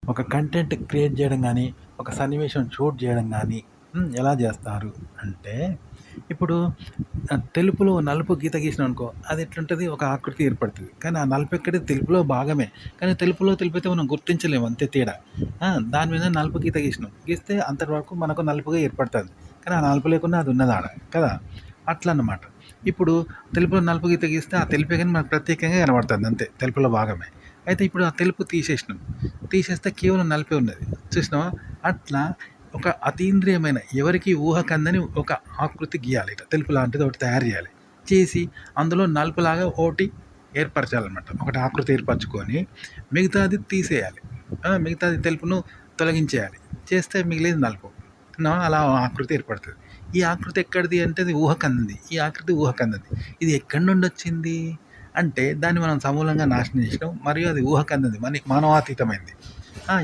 ఒక content create చేయడం గానీ, ఒక సన్నివేశం షూట్ చేయడం గానీ ఎలా జేస్తారు అంటే, ఇప్పుడు తెలుపులో నలుపు గీత గీసినామనుకో, అది ఎట్లుంటది ఒక ఆకృతి ఏర్పడుతది. కానీ ఆ నలుపెక్కడిది తెలుపులో భాగమే. కానీ తెలుపులో తెలుపైతే మనం గుర్తించలేము అంతే తేడా. దాని మీద నలుపు గీత గీసినాం. గీస్తే అంతటి వరకు మనకు నలుపుగా ఏర్పడతది. కానీ ఆ నలుపు లేకుండా అది ఉన్నదాడ కదా! అట్లన్నమాట. ఇప్పుడు తెలుపులో నలుపు గీత గీస్తే ఆ తెలుపే గాని మనకు ప్రత్యేకంగా కనబడుతుంది అంతే. తెలుపులో భాగమే. అయితే ఇప్పుడు ఆ తెలుపు తీసేసినాం. తీసేస్తే కేవలం నలుపే ఉన్నది. చూసినావా? అట్లా ఒక అతీంద్రియమైన ఎవరికీ ఊహకందని ఒక ఆకృతి గీయాలి. ఇట్లా తెలుపు లాంటిది ఒకటి తయారు చేయాలి. చేసి అందులో నలుపులాగా ఒకటి ఏర్పరచాలన్నమాట. ఒకటి ఆకృతి ఏర్పరచుకొని మిగతాది తీసేయాలి. మిగతాది తెలుపును తొలగించేయాలి. చేస్తే మిగిలేది నలుపు. అలా ఆకృతి ఏర్పడుతుంది. ఈ ఆకృతి ఎక్కడిది అంటే అది ఊహకందింది. ఈ ఆకృతి ఊహకందింది. ఇది ఎక్కడి నుండి వచ్చింది అంటే దాన్ని మనం సమూలంగా నాశనం చేసినాం. మరియు అది ఊహకందింది. మానవాతీతమైంది.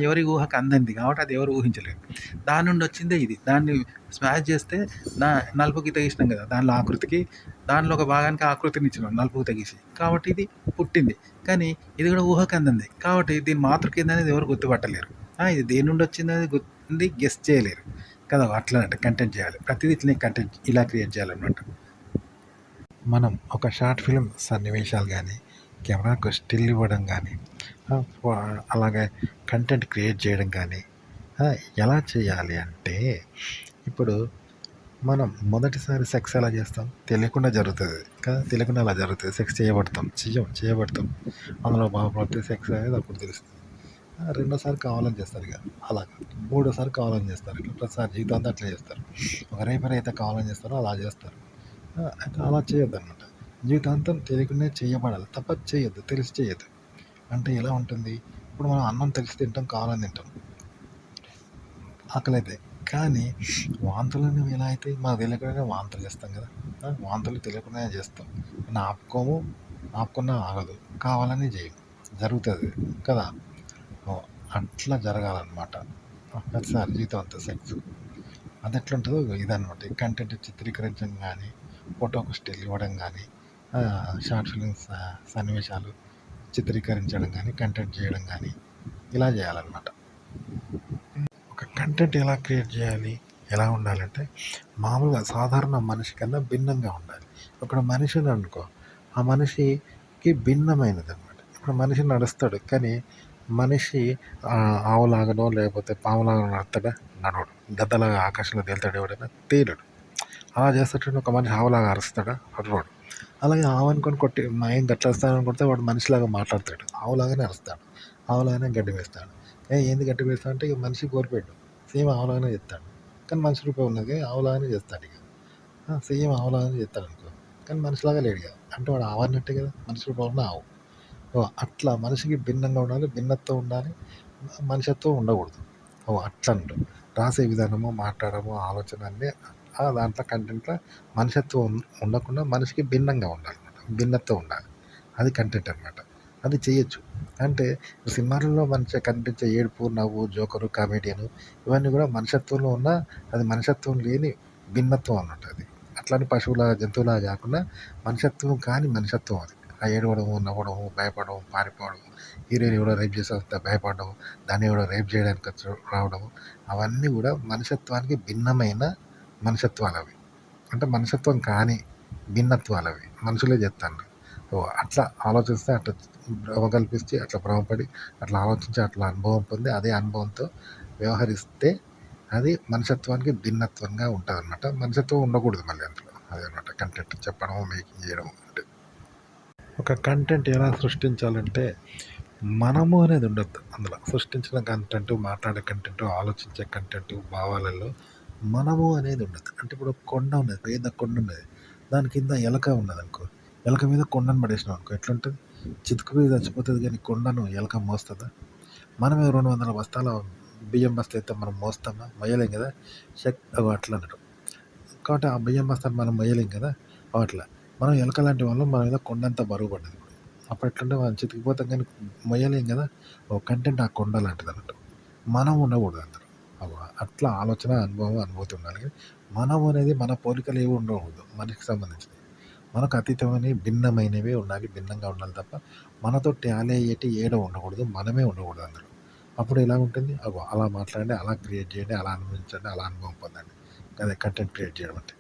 ఎవరి ఊహకు అందింది కాబట్టి అది ఎవరు ఊహించలేరు. దాని నుండి వచ్చిందే ఇది. దాన్ని స్మాష్ చేస్తే నలుపు గీత గీసినాం కదా! దానిలో ఆకృతికి దానిలో ఒక భాగానికి ఆకృతినిచ్చినాం నలుపు గీత గీసి. కాబట్టి ఇది పుట్టింది. కానీ ఇది కూడా ఊహకు అందింది. కాబట్టి దీని మాతృకేందనేది ఎవరు గుర్తుపట్టలేరు. ఇది దేని నుండి వచ్చింది గెస్ చేయలేరు కదా! అట్లా కంటెంట్ చేయాలి. ప్రతిదీ ఇట్లనే కంటెంట్ ఇలా క్రియేట్ చేయాలన్నమాట. మనం ఒక షార్ట్ ఫిల్మ్ సన్నివేశాలు గానీ, కెమెరాకు స్టిల్ ఇవ్వడం గానీ, అలాగే కంటెంట్ క్రియేట్ చేయడం కానీ ఎలా చేయాలి అంటే, ఇప్పుడు మనం మొదటిసారి సెక్స్ ఎలా చేస్తాం? తెలియకుండా జరుగుతుంది కదా! తెలియకుండా అలా జరుగుతుంది. సెక్స్ చేయబడతాం. అందులో బాగుపడితే సెక్స్ అనేది అప్పుడు తెలుస్తుంది. రెండోసారి కావాలని చేస్తారు ఇక అలాగా. మూడోసారి కావాలని చేస్తారు. ఇట్లా ప్రతిసారి జీవితాంతం అట్లా చేస్తారు. ఒక రేపర్ అయితే కావాలని చేస్తారో అలా చేస్తారు. అయితే అలా చేయొద్దనమాట. జీవితాంతం తెలియకుండా చేయబడాలి. తప్ప చేయొద్దు. తెలిసి చేయొద్దు. అంటే ఎలా ఉంటుంది? ఇప్పుడు మనం అన్నం తెలిసి తింటాం, కావాలని తింటాం. ఆకలైతే. కానీ వాంతులనేవి ఎలా అవుతాయి? మాకు తెలియకుండానే వాంతులు చేస్తాం కదా! వాంతులు తెలియకుండానే చేస్తాం. ఆపుకున్నా ఆగదు. కావాలని చేయం. జరుగుతుంది కదా! అట్లా జరగాలన్నమాట. ప్రతిసారి జీవితం అంతా సెక్స్. అది ఎట్లుంటుందో ఇదనమాట. కంటెంట్ చిత్రీకరించడం కానీ, ఫోటోకు స్టిల్ ఇవ్వడం కానీ, షార్ట్ ఫిలిమ్స్ సన్నివేశాలు చిత్రీకరించడం కానీ, కంటెంట్ చేయడం కానీ ఇలా చేయాలన్నమాట. ఒక కంటెంట్ ఎలా క్రియేట్ చేయాలి, ఎలా ఉండాలంటే మామూలుగా సాధారణ మనిషి కన్నా భిన్నంగా ఉండాలి. ఒక మనిషిని అనుకో, ఆ మనిషికి భిన్నమైనది అనమాట. ఇప్పుడు మనిషి నడుస్తాడు కానీ మనిషి ఆవులాగానో లేకపోతే పాములాగానో నడుస్తాడా? నడవడు. గద్దలాగా ఆకాశంలో తేలుతాడు ఎవడైనా? తేలడు. అలా చేసేటప్పుడు ఒక మనిషి ఆవులాగా అరుస్తాడా? అరవడు. అలాగే ఆవు అనుకొని కొట్టి ఏం గట్ల వస్తానని కొడితే వాడు మనిషిలాగా మాట్లాడతాడు. ఆవులాగానే అరుస్తాడు. ఆవులాగానే గడ్డి వేస్తాడు. ఏంది గడ్డి వేస్తాడు అంటే ఇక మనిషి కోల్పోయాడు. సేమ్ ఆవులాగానే చేస్తాడు. కానీ మనిషి రూపం ఉన్నది ఆవులాగానే చేస్తాడు ఇక. సేమ్ ఆవులాగానే చేస్తాడు అనుకో. కానీ మనిషిలాగా లేడు ఇక. అంటే వాడు ఆవు అన్నట్టే కదా! మనిషి రూపం ఉన్న ఆవు. అట్లా మనిషికి భిన్నంగా ఉండాలి. భిన్నత్వం ఉండాలి. మనిషత్వం ఉండకూడదు. అట్లా అంటారు. రాసే విధానము, మాట్లాడము, ఆలోచన అన్నీ దాంట్లో కంటెంట్లో మనిషత్వం ఉండకుండా మనిషికి భిన్నంగా ఉండాలన్నమాట. భిన్నత్వం ఉండాలి. అది కంటెంట్ అనమాట. అది చేయొచ్చు. అంటే సినిమాలలో మంచిగా కనిపించే ఏడుపు, నవ్వు, జోకరు, కామెడియను ఇవన్నీ కూడా మనిషత్వంలో ఉన్న అది మనిషత్వం లేని భిన్నత్వం అన్నమాట అది. అట్లని పశువులాగా, జంతువులాగా కాకుండా మనిషత్వం కాని మనిషత్వం అది. ఏడవడము, నవ్వడము, భయపడము, పారిపోవడము, హీరోయిన్ ఎవడో రేప్ చేస్తే వస్తే భయపడడం, దాన్ని ఎవడో రేప్ చేయడానికి రావడము, అవన్నీ కూడా మనిషత్వానికి భిన్నమైన మనిషత్వాలవి. అంటే మనిషత్వం కాని భిన్నత్వాలవి. మనుషులే చేస్తారు. అట్లా ఆలోచిస్తే అట్లా భ్రమ కల్పిస్తే అట్లా భ్రమపడి అట్లా ఆలోచించి అట్లా అనుభవం పొంది అదే అనుభవంతో వ్యవహరిస్తే అది మనిషత్వానికి భిన్నత్వంగా ఉంటుందన్నమాట. మనిషత్వం ఉండకూడదు మళ్ళీ అందులో. అదనమాట కంటెంట్ చెప్పడం, మేకింగ్ చేయడం అంటే. ఒక కంటెంట్ ఎలా సృష్టించాలంటే మనము అనేది ఉండద్దు అందులో. సృష్టించిన కంటెంట్, మాట్లాడే కంటెంట్, ఆలోచించే కంటెంట్, భావాలలో మనము అనేది ఉండదు. అంటే ఇప్పుడు కొండ ఉన్నది, పెద్ద కొండ ఉన్నది. దాని కింద ఎలక ఉన్నది అనుకో. ఎలక మీద కొండను పడేసినాం అనుకో ఎట్లుంటుంది? చితుకుపోయి చచ్చిపోతుంది కానీ కొండను ఎలక మోస్తుందా? మనమే 200 బస్తాల బియ్యం బస్తా అయితే మనం మోస్తామా? మొయ్యలేం కదా! అట్లా అన్నట్టు. కాబట్టి ఆ బియ్యం బస్తాను మనం మొయ్యలేం కదా! అట్లా మనం ఎలక లాంటి వాళ్ళం. మన మీద కొండంత బరువు పడ్డది ఇప్పుడు. అప్పుడు ఎట్లుంటే మనం చితికిపోతాం కానీ మొయ్యలేం కదా! కంటెంట్ ఆ కొండ లాంటిది అన్నట్టు. మనం ఉండకూడదు అందులో. అట్లా ఆలోచన, అనుభూతి ఉండాలి. మనం అనేది మన పోలికలు ఏవి ఉండకూడదు మనిషికి సంబంధించినవి. మనకు అతీతమైనవి, భిన్నమైనవే ఉండాలి. భిన్నంగా ఉండాలి తప్ప మనతో టాలీ అయ్యేటి ఏడ ఉండకూడదు. మనమే ఉండకూడదు అందులో. అప్పుడు ఎలా ఉంటుంది? అగో అలా మాట్లాడండి, అలా క్రియేట్ చేయండి, అలా అనుభవించండి, అలా అనుభవం పొందండి. అదే కంటెంట్ క్రియేట్ చేయడం అంటే.